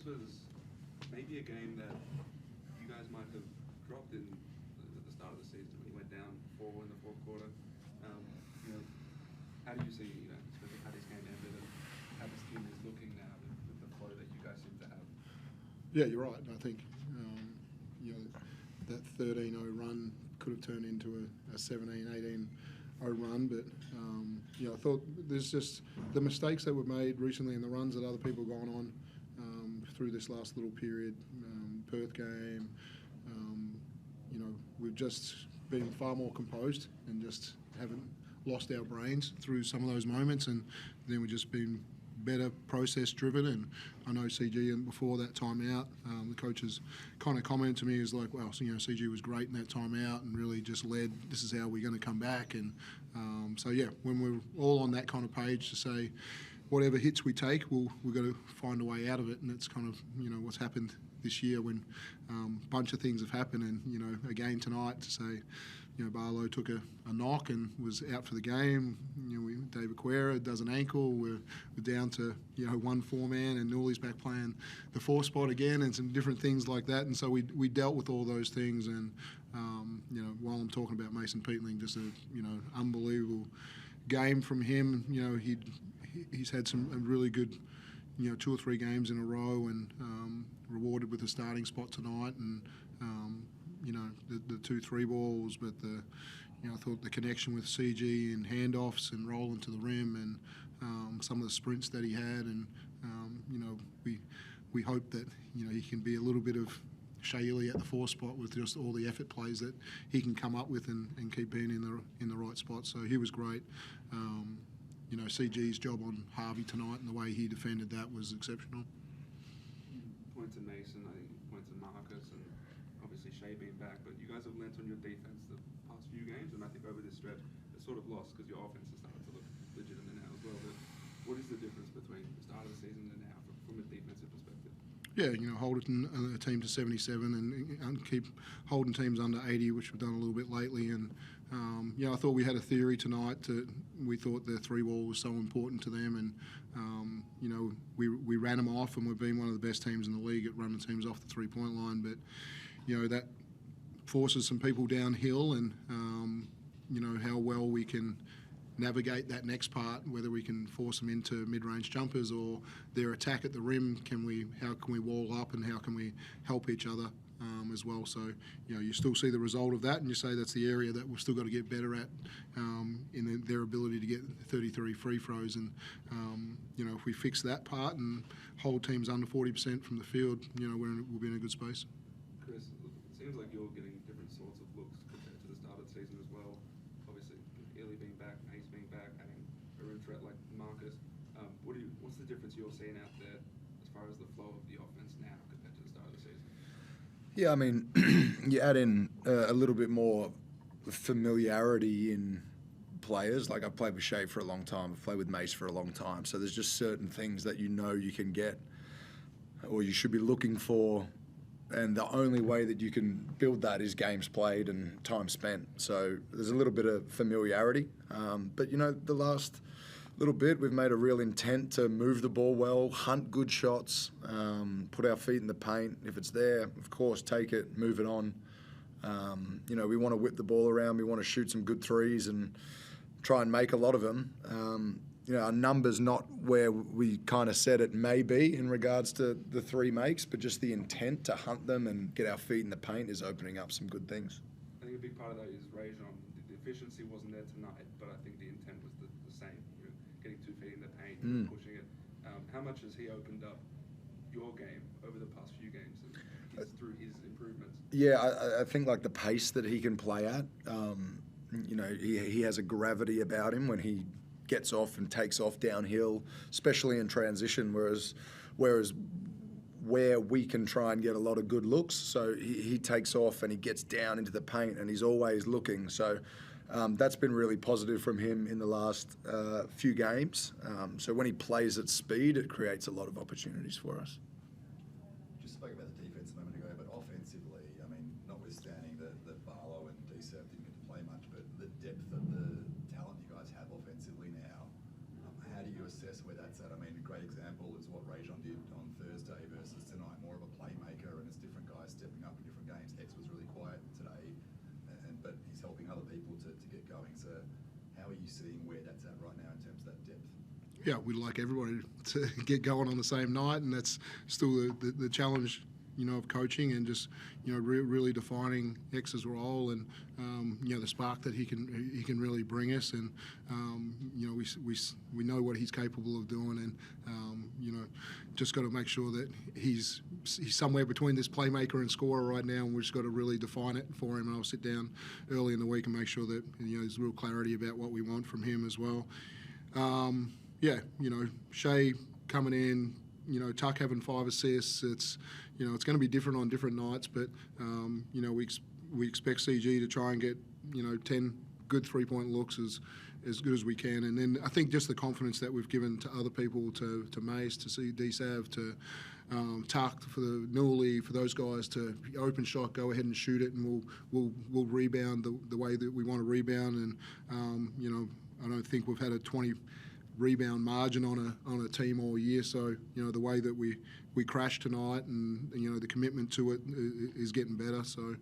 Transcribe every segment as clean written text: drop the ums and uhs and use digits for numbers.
this was maybe a game that you guys might have dropped in at the start of the season when you went down 4 in the fourth quarter. You know, how do you see, especially how this game ended and how this team is looking now with the flow that you guys seem to have? Yeah, you're right. I think that 13-0 run could have turned into a 17-18-0 run, but I thought there's just the mistakes that were made recently and the runs that other people have gone on through this last little period, Perth game. We've just been far more composed and just haven't lost our brains through some of those moments, and then we've just been better process driven. And I know CG, and before that timeout, the coaches kind of commented to me as like, well, CG was great in that timeout and really just led, this is how we're going to come back. And so yeah, when we're all on that kind of page to say whatever hits we take, we've got to find a way out of it. And it's kind of what's happened this year when a bunch of things have happened. And again tonight to say Barlow took a knock and was out for the game. David Quera does an ankle. We're down to 1 4-man, and Newley's back playing the 4 spot again, and some different things like that. And so we dealt with all those things. And while I'm talking about Mason Peatling, just a unbelievable game from him. He's had some really good 2 or 3 games in a row, and rewarded with a starting spot tonight. And the 2-3 balls, but I thought the connection with CG and handoffs and rolling to the rim, and some of the sprints that he had, and we hope that he can be a little bit of Shaylee at the 4 spot with just all the effort plays that he can come up with and keep being in the right spot. So he was great. CG's job on Harvey tonight and the way he defended that was exceptional. Point to Mason, I think point to Marcus, and obviously Shay being back, but you guys have lent on your defense the past few games, and I think over this stretch it's sort of lost because your offense has started to look legitimate now as well. But what is the difference between the start of the season and now from a defensive perspective? Yeah, holding a team to 77 and keep holding teams under 80, which we've done a little bit lately. And I thought we had a theory tonight. We thought the 3 ball was so important to them, and we ran them off, and we've been one of the best teams in the league at running teams off the 3-point line. But that forces some people downhill, and how well we can navigate that next part, whether we can force them into mid-range jumpers or their attack at the rim. How can we wall up, and how can we help each other as well? So you still see the result of that, and you say that's the area that we've still got to get better at in their ability to get 33 free throws. And if we fix that part and hold teams under 40% from the field, we'll be in a good space. Chris, it seems like you're getting different sorts of looks compared to the start of the season as well. Obviously, Ely being back, Hayes being back, having a rim threat like Marcus. What's the difference you're seeing out there as far as the flow of the offense now compared to the start of the season? Yeah, I mean, you add in a little bit more familiarity in players. Like, I've played with Shea for a long time, I've played with Mace for a long time, so there's just certain things that you can get or you should be looking for, and the only way that you can build that is games played and time spent. So there's a little bit of familiarity, but the last little bit we've made a real intent to move the ball well, hunt good shots, put our feet in the paint. If it's there, of course, take it, move it on. We want to whip the ball around, we want to shoot some good threes and try and make a lot of them. Our number's not where we kind of said it may be in regards to the 3 makes, but just the intent to hunt them and get our feet in the paint is opening up some good things. I think a big part of that is Rajon. The efficiency wasn't there tonight, but I think the intent was the same. Getting 2 feet in the paint, pushing it. How much has he opened up your game over the past few games through his improvements? Yeah, I think like the pace that he can play at, he has a gravity about him when he gets off and takes off downhill, especially in transition, whereas where we can try and get a lot of good looks, so he takes off and he gets down into the paint and he's always looking. So that's been really positive from him in the last few games. So when he plays at speed, it creates a lot of opportunities for us. Just spoke about the defense a moment ago, but offensively, I mean, notwithstanding that Barlow and DCERF didn't get to play much, but the depth of the talent you guys have offensively now, how do you assess where that's at? I mean, a great example is what Rajon did on Thursday versus tonight. Yeah, we'd like everybody to get going on the same night, and that's still the challenge, of coaching and just, really defining X's role and, the spark that he can really bring us. And, we know what he's capable of doing, and, just got to make sure that he's somewhere between this playmaker and scorer right now, and we've just got to really define it for him. And I'll sit down early in the week and make sure that, there's real clarity about what we want from him as well. Shea coming in, Tuck having 5 assists. It's going to be different on different nights, but we expect CG to try and get 10 good 3-point looks as good as we can. And then I think just the confidence that we've given to other people, to Mace, to see DSav, to Tuck, for the Newley, for those guys to open shot, go ahead and shoot it, and we'll rebound the way that we want to rebound. And I don't think we've had a 20 rebound margin on a team all year. So the way that we crashed tonight, and the commitment to it is getting better. So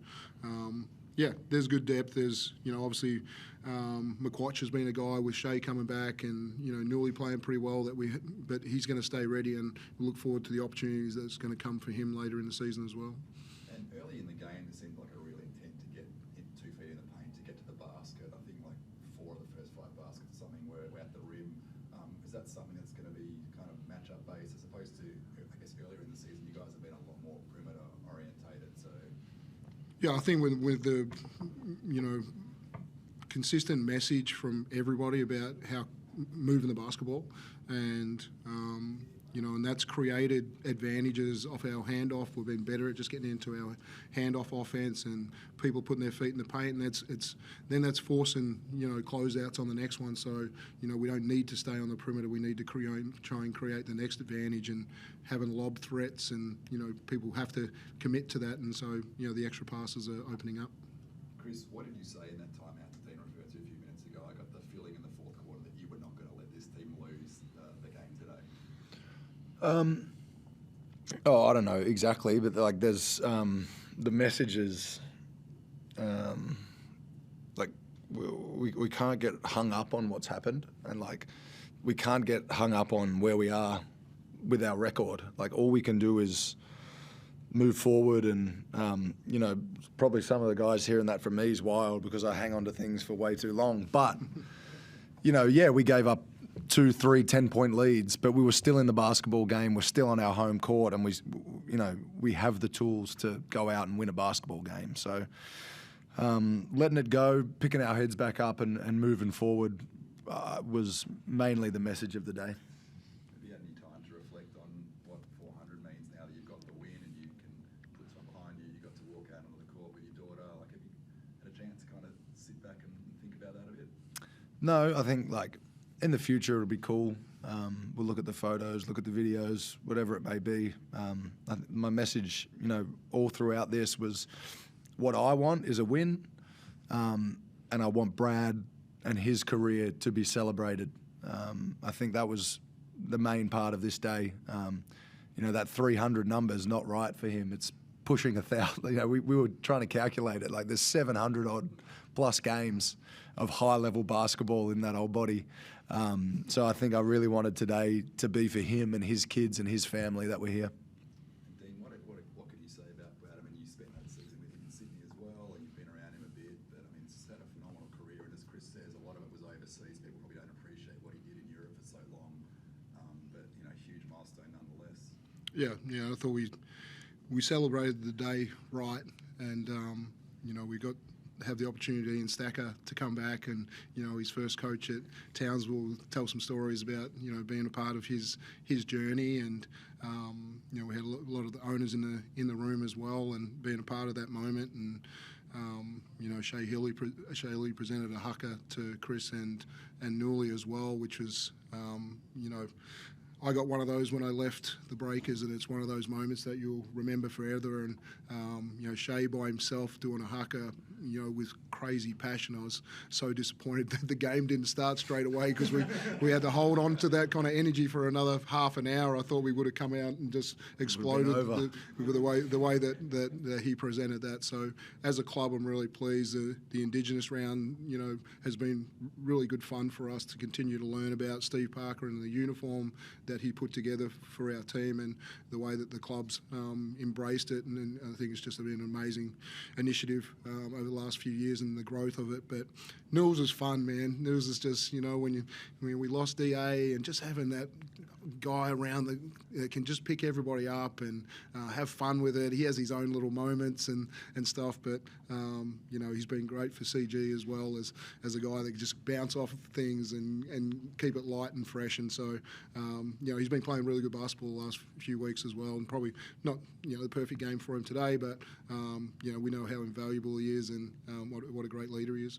there's good depth. There's obviously McQuatch has been a guy with Shea coming back, and Newley playing pretty well. But he's going to stay ready, and we look forward to the opportunities that's going to come for him later in the season as well. And early in the game, there seemed like a real intent to get 2 feet in the paint, to get to the basket. I think like 4 of the first 5 baskets or something were at the rim. Is that something that's going to be kind of matchup based, as opposed to, I guess, earlier in the season you guys have been a lot more perimeter orientated? So yeah, I think with the consistent message from everybody about how moving the basketball, and and that's created advantages off our handoff. We've been better at just getting into our handoff offense and people putting their feet in the paint, and that's forcing closeouts on the next one. So we don't need to stay on the perimeter. We need to try and create the next advantage, and having lob threats, and people have to commit to that, and so the extra passes are opening up. Chris, what did you say in that timeout that Dean referred to a few minutes ago? I got the feeling in the 4th quarter that you were not going to let this team lose the game today. I don't know exactly, but like there's the messages, like we can't get hung up on what's happened, and like we can't get hung up on where we are with our record. Like all we can do is move forward, and probably some of the guys hearing that from me is wild because I hang on to things for way too long. But we gave up 2, 3, 10-point leads, but we were still in the basketball game. We're still on our home court, and we have the tools to go out and win a basketball game. So letting it go, picking our heads back up, and moving forward was mainly the message of the day. Have you had any time to reflect on what 400 means now that you've got the win and you can put some behind you? You got to walk out onto the court with your daughter. Like, have you had a chance to kind of sit back and think about that a bit? No, I think like in the future it'll be cool. We'll look at the photos, look at the videos, whatever it may be. My message, all throughout this was what I want is a win, and I want Brad and his career to be celebrated. I think that was the main part of this day. That 300 number is not right for him. It's pushing 1,000. We were trying to calculate it. Like there's 700 odd plus games of high level basketball in that old body. So I think I really wanted today to be for him and his kids and his family that were here. Dean, what could you say about Brad? I mean, you spent that season with him in Sydney as well, and you've been around him a bit. But I mean, he's had a phenomenal career, and as Chris says, a lot of it was overseas. People probably don't appreciate what he did in Europe for so long. But huge milestone nonetheless. Yeah, I thought we celebrated the day right, and we got have the opportunity in Stacker to come back, and his first coach at Townsville tell some stories about being a part of his journey, and we had a lot of the owners in the room as well, and being a part of that moment, and Shea Lee presented a haka to Chris and Newley as well, which was I got one of those when I left the Breakers, and it's one of those moments that you'll remember forever. And Shea by himself doing a haka, with crazy passion. I was so disappointed that the game didn't start straight away because we had to hold on to that kind of energy for another half an hour. I thought we would have come out and just exploded the way that he presented that. So as a club, I'm really pleased. The Indigenous round, has been really good fun for us to continue to learn about Steve Parker and the uniform that he put together for our team, and the way that the club's embraced it. And I think it's just been an amazing initiative over the last few years and the growth of it. But Nils is fun, man. Nils is just, when we lost DA, and just having that guy around that can just pick everybody up and have fun with it. He has his own little moments and stuff, but he's been great for CG as well as a guy that can just bounce off things and keep it light and fresh. And so he's been playing really good basketball the last few weeks as well, and probably not the perfect game for him today, but we know how invaluable he is, and what a great leader he is.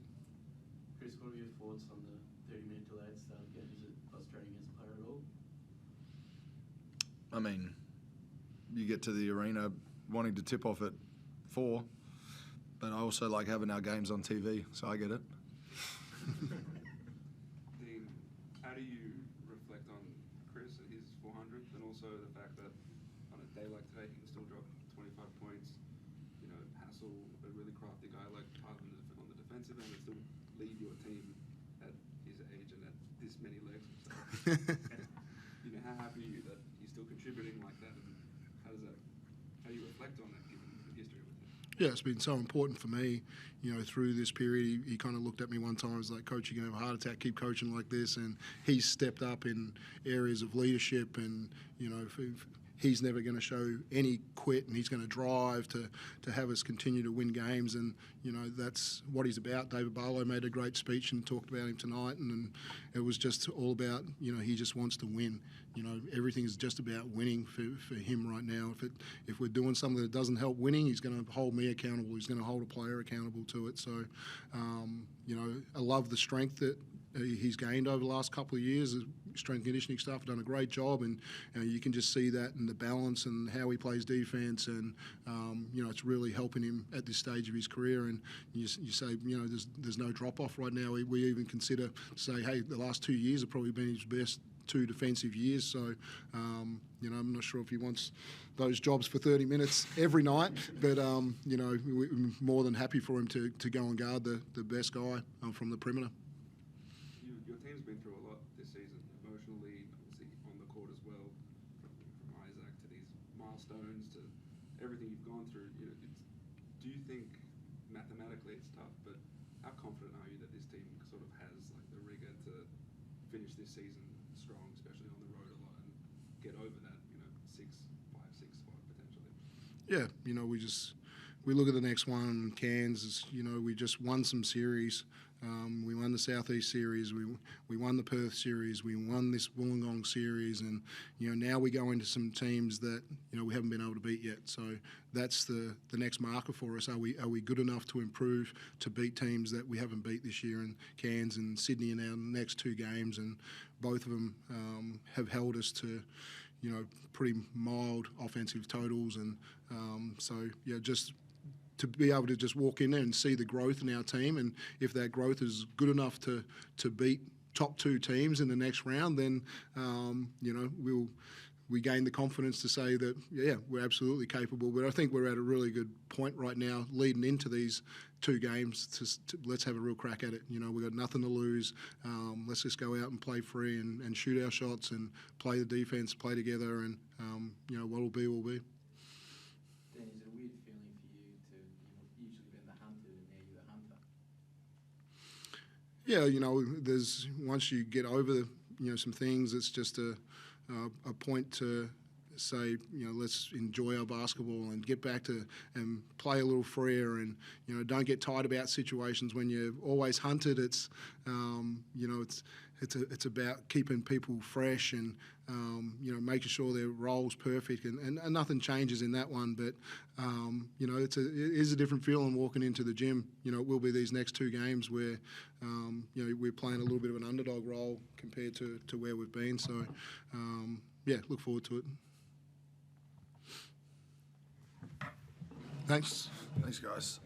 Chris, what are your thoughts on the 30-minute delayed start game? Is it frustrating as a player at all? I mean, you get to the arena wanting to tip off at 4, but I also like having our games on TV, so I get it. Dean, how do you reflect on Chris and his 400th, and also the fact that on a day like today he can still drop 25 points, hassle a really crafty guy like Parton on the defensive end, and still lead your team at his age and at this many legs and stuff? How happy are you that he's still contributing like that, and how do you reflect on that given the history with him? Yeah, it's been so important for me, through this period. He kind of looked at me one time and was like, "Coach, you're going to have a heart attack, keep coaching like this." And he's stepped up in areas of leadership, and, he's never going to show any quit, and he's going to drive to have us continue to win games. And, that's what he's about. David Barlow made a great speech and talked about him tonight, and it was just all about, he just wants to win. Everything is just about winning for him right now. If we're doing something that doesn't help winning, he's going to hold me accountable. He's going to hold a player accountable to it. So, I love the strength that he's gained over the last couple of years. Strength and conditioning staff have done a great job, and you can just see that in the balance and how he plays defense, and it's really helping him at this stage of his career. And you say, there's no drop off right now. We even consider say, hey, the last 2 years have probably been his best 2 defensive years. So I'm not sure if he wants those jobs for 30 minutes every night, but we're more than happy for him to go and guard the best guy from the perimeter. Your team's been through a lot this season, emotionally, obviously on the court as well, from Isaac to these milestones to everything you've gone through. Do you think mathematically it's tough, but how confident are you that this team sort of has the rigor to finish this season strong, especially on the road a lot, and get over that 6-5 potentially? Yeah, we look at the next one, Cairns. We just won some series. We won the Southeast Series. We won the Perth Series. We won this Wollongong Series, and now we go into some teams that we haven't been able to beat yet. So that's the next marker for us. Are we good enough to improve to beat teams that we haven't beat this year? And Cairns and Sydney in our next 2 games, and both of them have held us to pretty mild offensive totals, and just to be able to just walk in there and see the growth in our team, and if that growth is good enough to beat top 2 teams in the next round, then we gain the confidence to say that we're absolutely capable. But I think we're at a really good point right now, leading into these 2 games. Let's have a real crack at it. We've got nothing to lose. Let's just go out and play free and shoot our shots and play the defense, play together, and what'll be will be. Dan, is it a weird feeling for you to you've usually been the hunted and now you're the hunter? Yeah, there's once you get over some things, it's just a point to say, let's enjoy our basketball and get back to and play a little freer, and don't get tired about situations when you're always hunted. It's it's about keeping people fresh and making sure their role's perfect, and nothing changes in that one. But it is a different feeling walking into the gym. It will be these next 2 games where we're playing a little bit of an underdog role compared to where we've been. So yeah, look forward to it. Thanks. Thanks, guys.